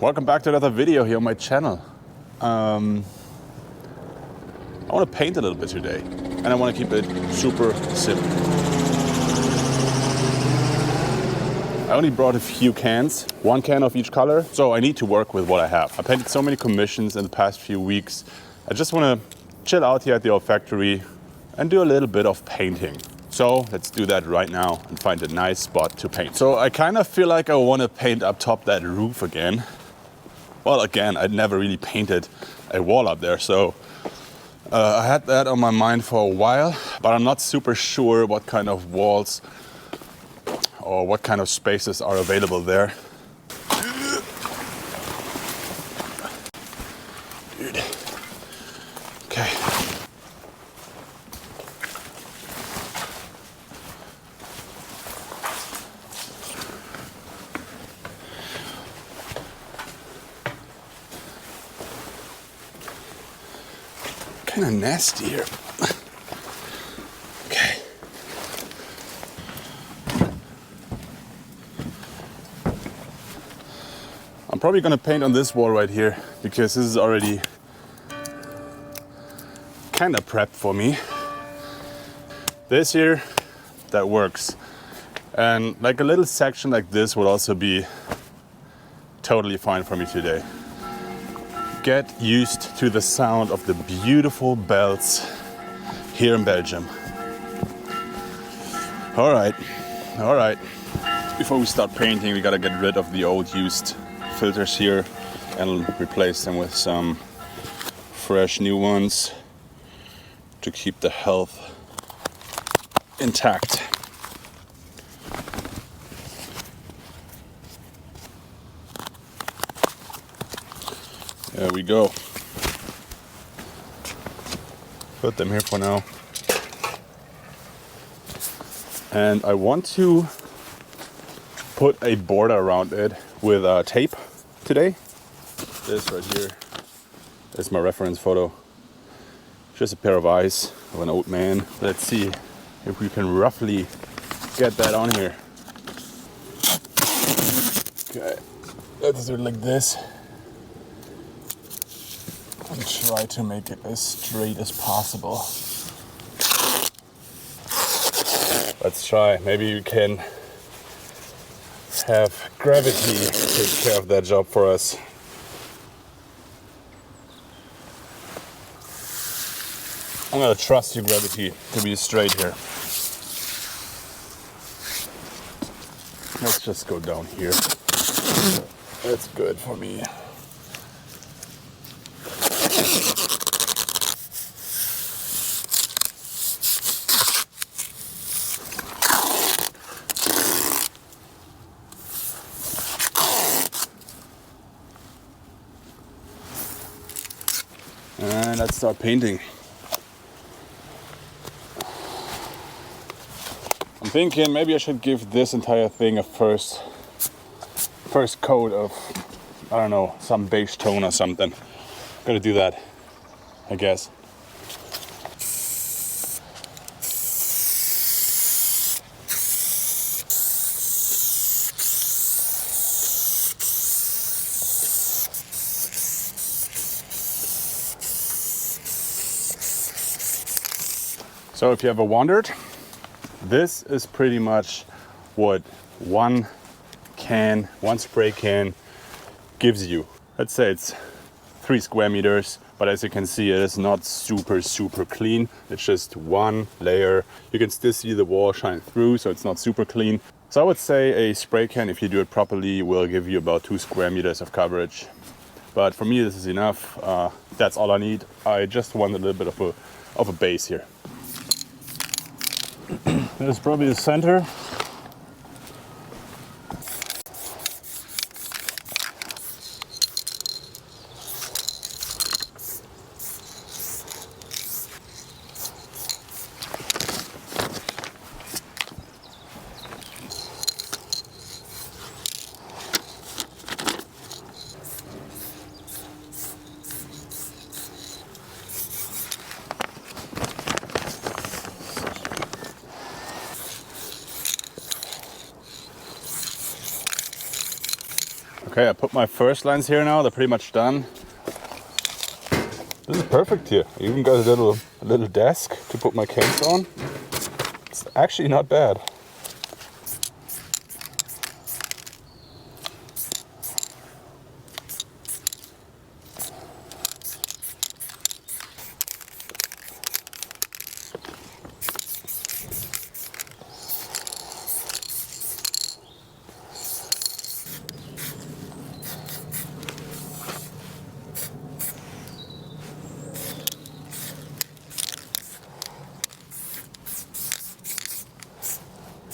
Welcome back to another video here on my channel. I want to paint a little bit today, and I want to keep it super simple. I only brought a few cans, one can of each color, so I need to work with what I have. I painted so many commissions in the past few weeks. I just want to chill out here at the old factory and do a little bit of painting. So let's do that right now and find a nice spot to paint. So I kind of feel like I want to paint up top that roof again. Well, again, I'd never really painted a wall up there, so I had that on my mind for a while, but I'm not super sure what kind of walls or what kind of spaces are available there. Dude. Okay. Kind of nasty here. Okay. I'm probably gonna paint on this wall right here because this is already kind of prepped for me. This here, that works. And like a little section like this would also be totally fine for me today. Get used to the sound of the beautiful bells here in Belgium. All right. Before we start painting, we gotta get rid of the old used filters here and replace them with some fresh new ones to keep the health intact. There we go. Put them here for now. And I want to put a border around it with tape today. This right here is my reference photo. Just a pair of eyes of an old man. Let's see if we can roughly get that on here. Okay, let's do it like this. And try to make it as straight as possible. Let's try. Maybe you can have gravity take care of that job for us. I'm gonna trust you, gravity, to be straight here. Let's just go down here. That's good for me. And let's start painting. I'm thinking maybe I should give this entire thing a first coat of, I don't know, some beige tone or something. Gotta do that, I guess. So if you ever wondered, this is pretty much what one spray can gives you. Let's say it's 3 square meters, but as you can see, it is not super clean. It's just one layer. You can still see the wall shine through, so it's not super clean. So I would say a spray can, if you do it properly, will give you about 2 square meters of coverage. But for me, this is enough. That's all I need. I just want a little bit of a base here. This is probably the center. Okay, I put my first lines here now. They're pretty much done. This is perfect here. I even got a little desk to put my cans on. It's actually not bad.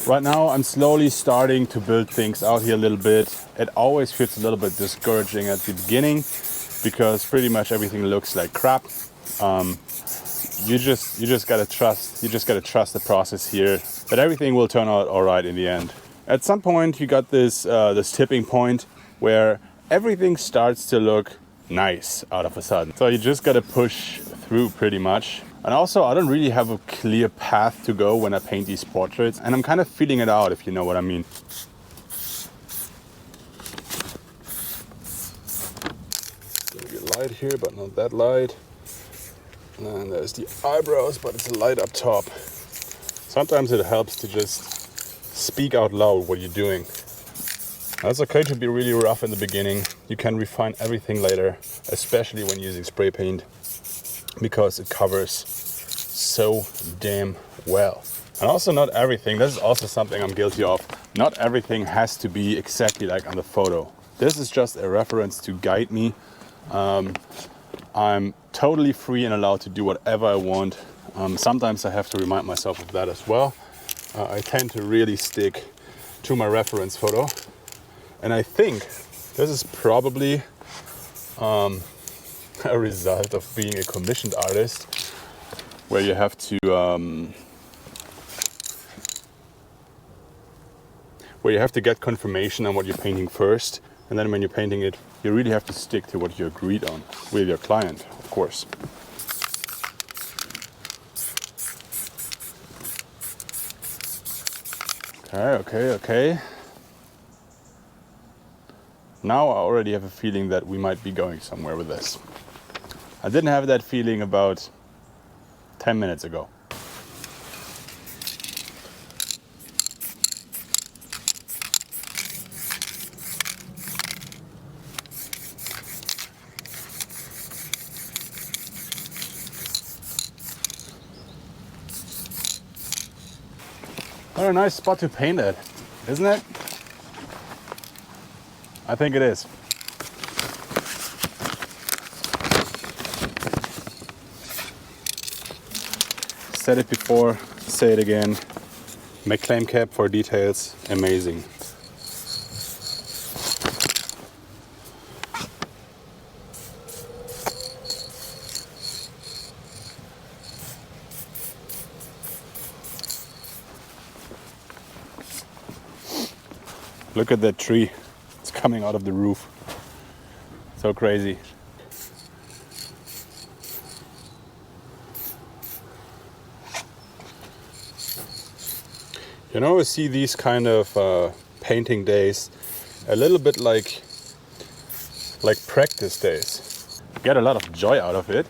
Right now I'm slowly starting to build things out here a little bit. It always feels a little bit discouraging at the beginning because pretty much everything looks like crap. You just gotta trust the process here that everything will turn out all right in the end. At some point you got this tipping point where everything starts to look nice out of a sudden. So you just gotta push through pretty much. And also, I don't really have a clear path to go when I paint these portraits, and I'm kind of feeling it out, if you know what I mean. Maybe a light here, but not that light. And there's the eyebrows, but it's a light up top. Sometimes it helps to just speak out loud what you're doing. That's okay to be really rough in the beginning. You can refine everything later, especially when using spray paint, because it covers so damn well. And also not everything, this is also something I'm guilty of, not everything has to be exactly like on the photo. This is just a reference to guide me. I'm totally free and allowed to do whatever I want. Sometimes I have to remind myself of that as well. I tend to really stick to my reference photo. And I think this is probably a result of being a commissioned artist, where you have to get confirmation on what you're painting first, and then when you're painting it, you really have to stick to what you agreed on with your client, of course. Okay. Now I already have a feeling that we might be going somewhere with this. I didn't have that feeling about 10 minutes ago. What a nice spot to paint at, isn't it? I think it is. Said it before, say it again. McClaim cap for details, amazing. Look at that tree. It's coming out of the roof. So crazy. You know, I see these kind of painting days a little bit like practice days. Get a lot of joy out of it,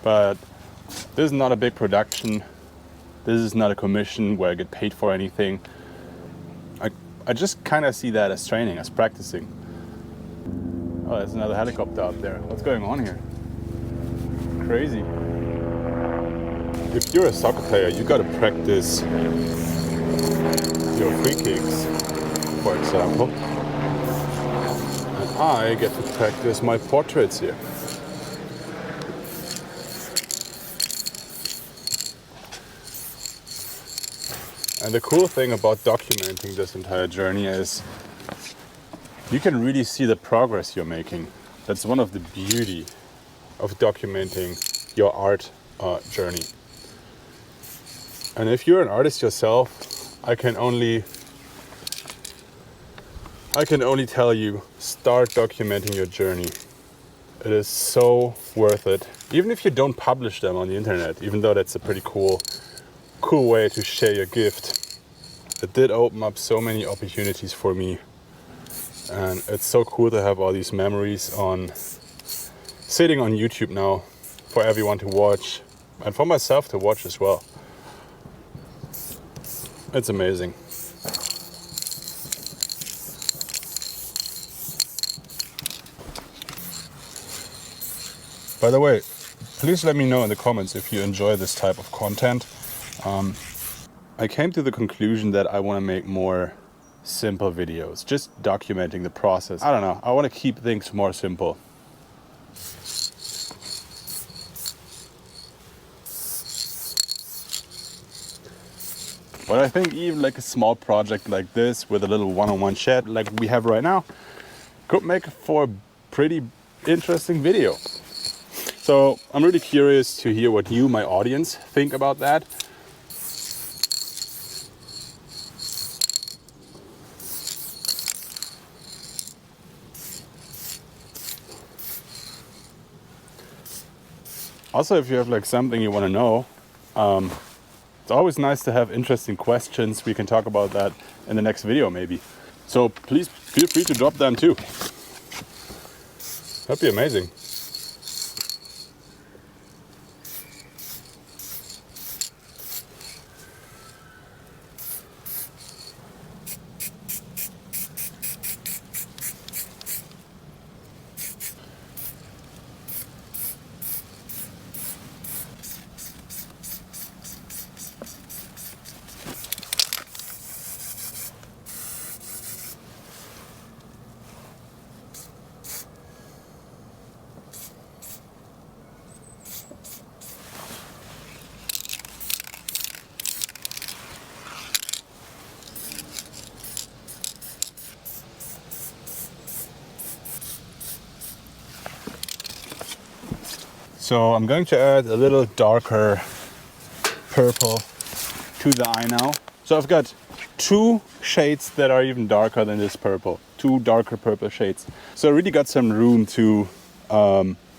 but this is not a big production. This is not a commission where I get paid for anything. I just kind of see that as training, as practicing. Oh, there's another helicopter out there. What's going on here? Crazy. If you're a soccer player, you gotta practice your free kicks, for example. And I get to practice my portraits here. And the cool thing about documenting this entire journey is you can really see the progress you're making. That's one of the beauty of documenting your art journey. And if you're an artist yourself, I can only tell you, start documenting your journey. It is so worth it. Even if you don't publish them on the internet, even though that's a pretty cool way to share your gift. It did open up so many opportunities for me And it's so cool to have all these memories on sitting on YouTube now for everyone to watch and for myself to watch as well. It's amazing. By the way, please let me know in the comments if you enjoy this type of content. I came to the conclusion that I want to make more simple videos, just documenting the process. I don't know, I want to keep things more simple. But I think even like a small project like this with a little one-on-one chat like we have right now could make for a pretty interesting video. So I'm really curious to hear what you, my audience, think about that. Also, if you have like something you want to know, it's always nice to have interesting questions. We can talk about that in the next video maybe. So please feel free to drop them too. That'd be amazing. So I'm going to add a little darker purple to the eye now. So I've got two shades that are even darker than this purple, two darker purple shades. So I really got some room to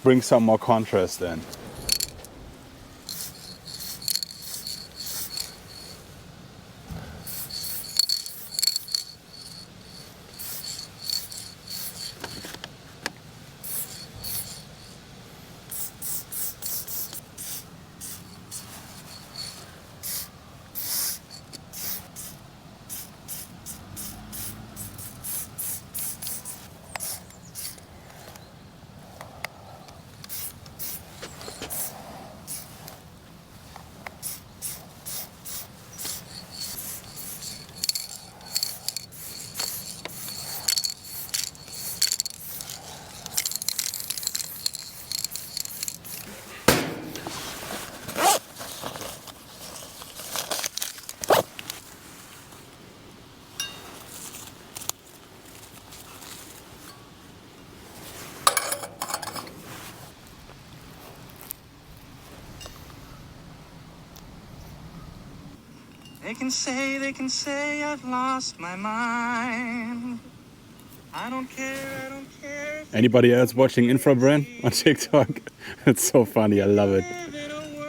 bring some more contrast in. They can say I've lost my mind. I don't care. Anybody else watching Infrabrand on TikTok? It's so funny, I love it.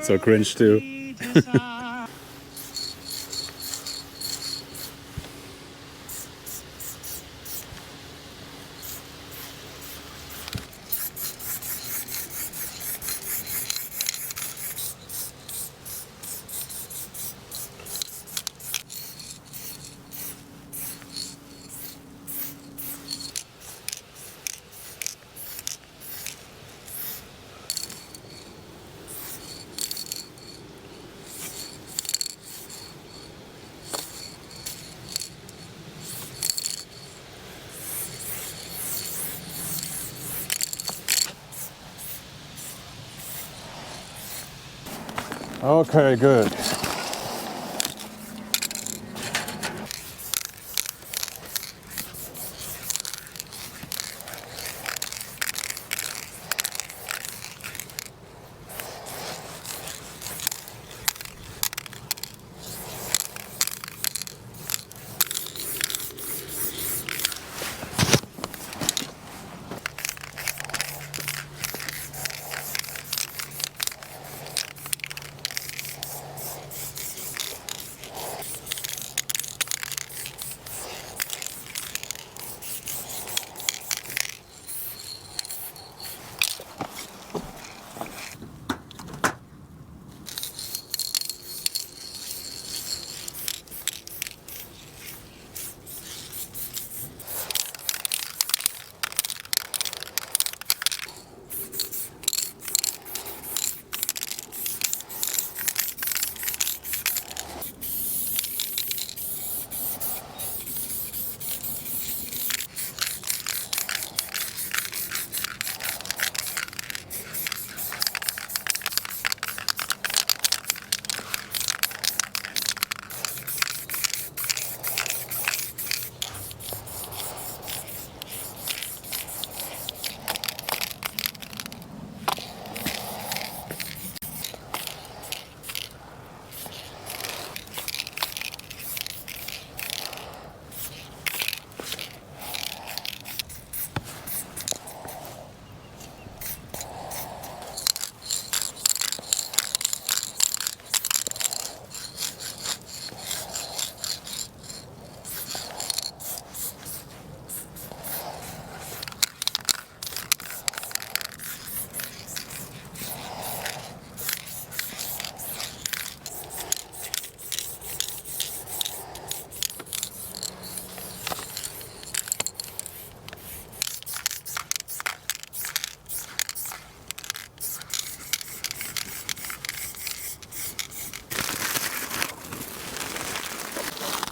So cringe too. Okay, good.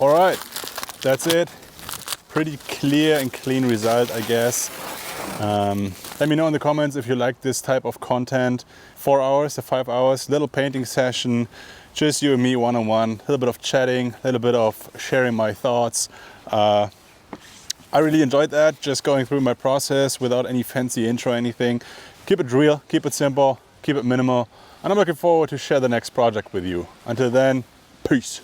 All right, that's it. Pretty clear and clean result, I guess. Let me know in the comments if you like this type of content. 4 hours to 5 hours, little painting session, just you and me one-on-one, a little bit of chatting, a little bit of sharing my thoughts. I really enjoyed that, just going through my process without any fancy intro or anything. Keep it real, keep it simple, keep it minimal, and I'm looking forward to share the next project with you. Until then, peace.